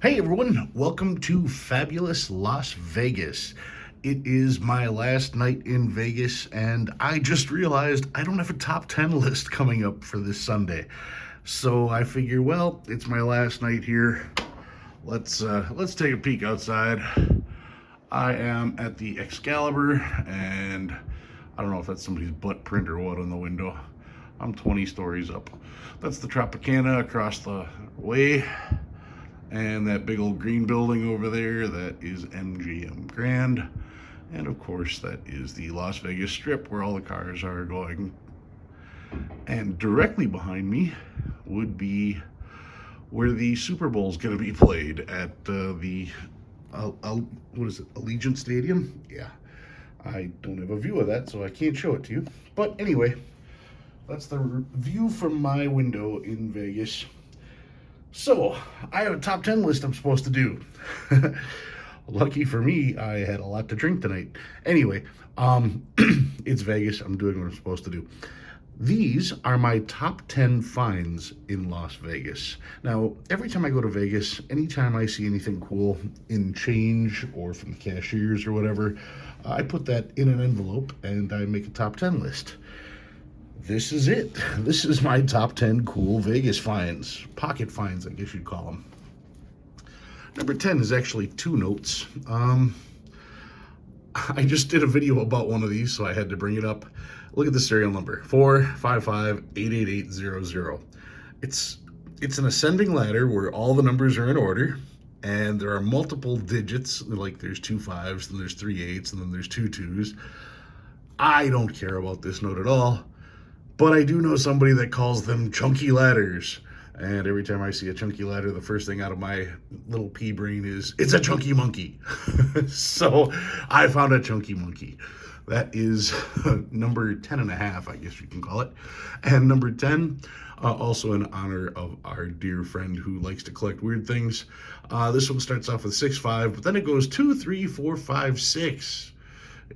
Hey everyone, welcome to Fabulous Las Vegas. It is my last night in Vegas, and I just realized I don't have a top 10 list coming up for this Sunday. So I figure, well, it's my last night here. Let's take a peek outside. I am at the Excalibur, and I don't know if that's somebody's butt print or what on the window. I'm 20 stories up. That's the Tropicana across the way. And that big old green building over there, that is MGM Grand. And of course, that is the Las Vegas Strip where all the cars are going. And directly behind me would be where the Super Bowl is going to be played at what is it, Allegiant Stadium? Yeah. I don't have a view of that, so I can't show it to you. But anyway, that's the view from my window in Vegas. So, I have a top 10 list I'm supposed to do. Lucky for me, I had a lot to drink tonight. Anyway, it's Vegas. I'm doing what I'm supposed to do. These are my top 10 finds in Las Vegas. Now, every time I go to Vegas, anytime I see anything cool in change or from the cashiers or whatever, I put that in an envelope and I make a top 10 list. This is it. This is my top 10 cool Vegas finds. Pocket finds, I guess you'd call them. Number 10 is actually two notes. I just did a video about one of these, so I had to bring it up. Look at the serial number, 455-88800. It's an ascending ladder where all the numbers are in order, and there are multiple digits, like there's two fives, then there's three eights, and then there's two twos. I don't care about this note at all. But I do know somebody that calls them chunky ladders. And every time I see a chunky ladder, the first thing out of my little pea brain is, it's a chunky monkey. So I found a chunky monkey. That is number 10 and a half, I guess you can call it. And number 10, also in honor of our dear friend who likes to collect weird things. This one starts off with 6-5, but then it goes 2, 3, 4, 5, 6.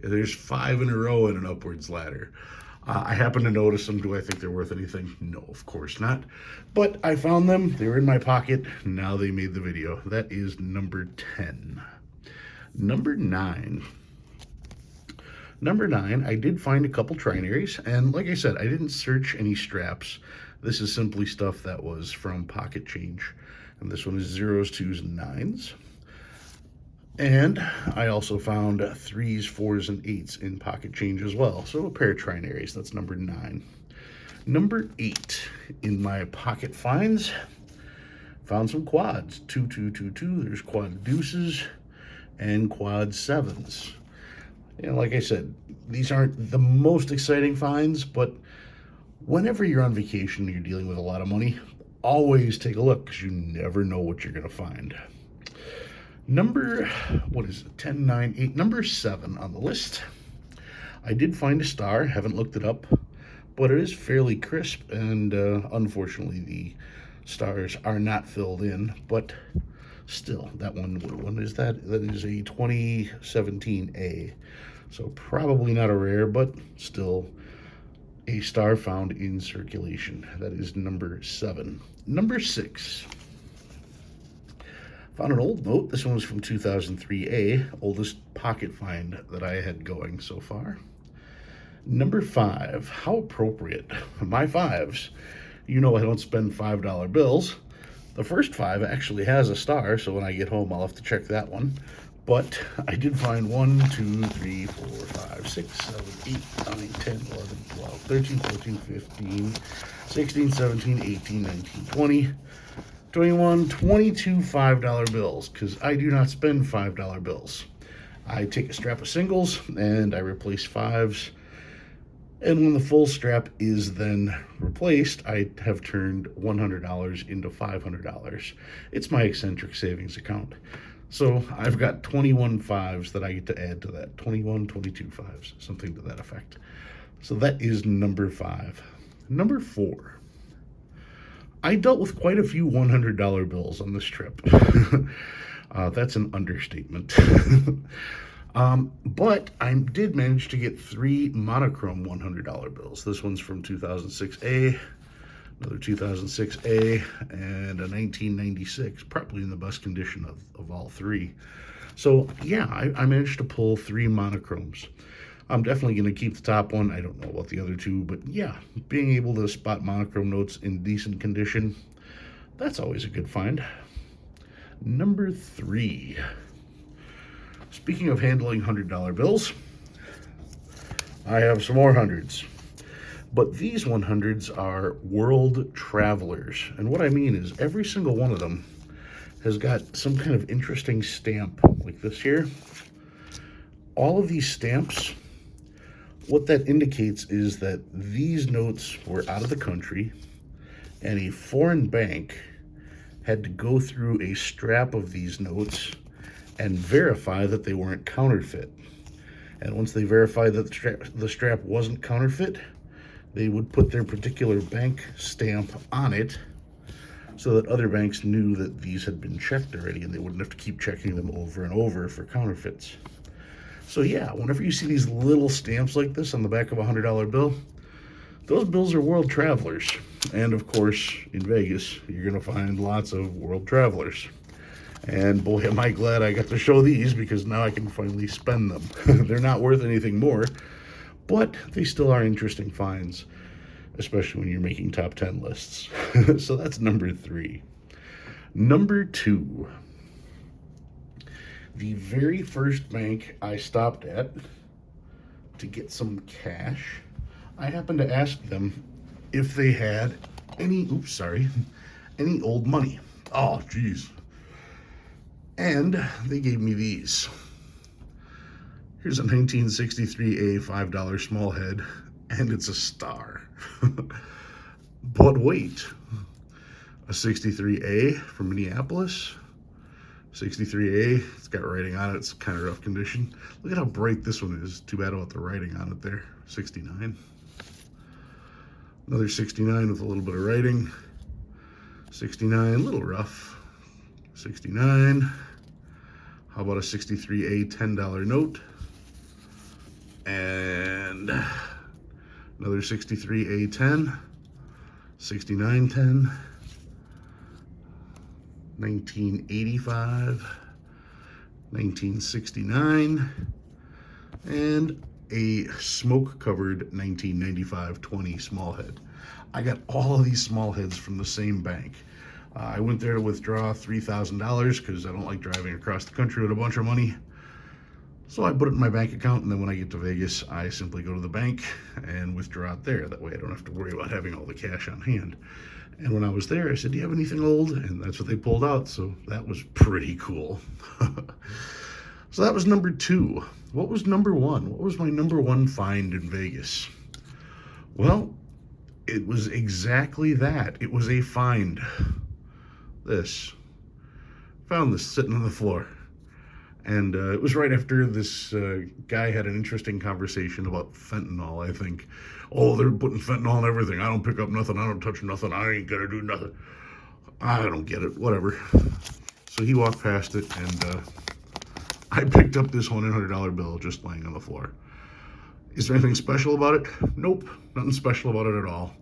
There's 5 in a row in an upwards ladder. I happen to notice them. Do I think they're worth anything? No, of course not. But I found them. They were in my pocket. Now they made the video. That is number 10. Number 9. Number 9, I did find a couple trinaries. And like I said, I didn't search any straps. This is simply stuff that was from pocket change. And this one is zeros, twos, and nines. And I also found 3s, 4s, and 8s in pocket change as well. So a pair of trinaries. That's number 9. Number 8 in my pocket finds, found some quads. 2, 2, 2, 2. There's quad deuces and quad 7s. And like I said, these aren't the most exciting finds, but whenever you're on vacation and you're dealing with a lot of money, always take a look because you never know what you're going to find. Number, 10, 9, 8, number 7 on the list. I did find a star, haven't looked it up, but it is fairly crisp, and unfortunately the stars are not filled in, but still, that one, what one is that? That is a 2017A, so probably not a rare, but still a star found in circulation. That is number 7. Number 6. Found an old note. This one was from 2003A, oldest pocket find that I had going so far. Number 5, how appropriate. My 5s, you know I don't spend $5 bills. The first 5 actually has a star, so when I get home I'll have to check that one. But I did find 1, 2, 3, 4, 5, 6, 7, 8, 9, 10, 11, 12, 13, 14, 15, 16, 17, 18, 19, 20. 21, 22 $5 bills, because I do not spend $5 bills. I take a strap of singles and I replace 5s. And when the full strap is then replaced, I have turned $100 into $500. It's my eccentric savings account. So I've got 21 5s that I get to add to that. 21, 22 5s, something to that effect. So that is number 5. Number 4. I dealt with quite a few $100 bills on this trip. That's an understatement. But I did manage to get 3 monochrome $100 bills. This one's from 2006A, another 2006A, and a 1996, probably in the best condition of all three. So yeah, I managed to pull three monochromes. I'm definitely going to keep the top one. I don't know about the other two, but yeah, being able to spot monochrome notes in decent condition, that's always a good find. Number 3. Speaking of handling $100 bills, I have some more hundreds. But these 100s are world travelers. And what I mean is every single one of them has got some kind of interesting stamp, like this here. All of these stamps, what that indicates is that these notes were out of the country and a foreign bank had to go through a strap of these notes and verify that they weren't counterfeit. And once they verified that the strap wasn't counterfeit, they would put their particular bank stamp on it so that other banks knew that these had been checked already and they wouldn't have to keep checking them over and over for counterfeits. So yeah, whenever you see these little stamps like this on the back of a $100 bill, those bills are world travelers. And of course, in Vegas, you're gonna find lots of world travelers. And boy, am I glad I got to show these, because now I can finally spend them. They're not worth anything more, but they still are interesting finds, especially when you're making top 10 lists. So that's number 3. Number 2. The very first bank I stopped at to get some cash, I happened to ask them if they had any old money. Oh, geez. And they gave me these. Here's a 1963A $5 small head, and it's a star. But wait, a 63A from Minneapolis. 63A, it's got writing on it, it's kind of rough condition. Look at how bright this one is. Too bad about the writing on it there. 69. Another 69 with a little bit of writing. 69, a little rough. 69. How about a 63A $10 note? And another 63A 10. 6910. 1985, 1969, and a smoke-covered 1995 20 small head. I got all of these small heads from the same bank. I went there to withdraw $3,000 because I don't like driving across the country with a bunch of money. So I put it in my bank account, and then when I get to Vegas, I simply go to the bank and withdraw it there. That way I don't have to worry about having all the cash on hand. And when I was there, I said, do you have anything old? And that's what they pulled out, so that was pretty cool. So that was number 2. What was number 1? What was my number 1 find in Vegas? Well, it was exactly that. It was a find. This. Found this sitting on the floor. And it was right after this guy had an interesting conversation about fentanyl, I think. Oh, they're putting fentanyl in everything. I don't pick up nothing. I don't touch nothing. I ain't gonna do nothing. I don't get it. Whatever. So he walked past it, and I picked up this $100 bill just laying on the floor. Is there anything special about it? Nope. Nothing special about it at all.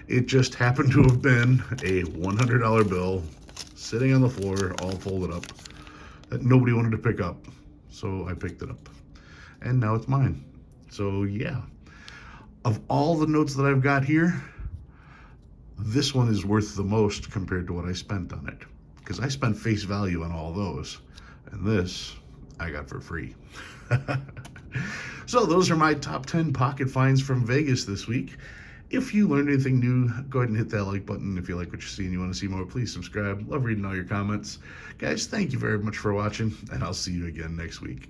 It just happened to have been a $100 bill sitting on the floor, all folded up, that nobody wanted to pick up. So I picked it up. And now it's mine. So yeah. Of all the notes that I've got here, this one is worth the most compared to what I spent on it. Because I spent face value on all those. And this, I got for free. So those are my top 10 pocket finds from Vegas this week. If you learned anything new, go ahead and hit that like button. If you like what you see and you want to see more, please subscribe. Love reading all your comments. Guys, thank you very much for watching, and I'll see you again next week.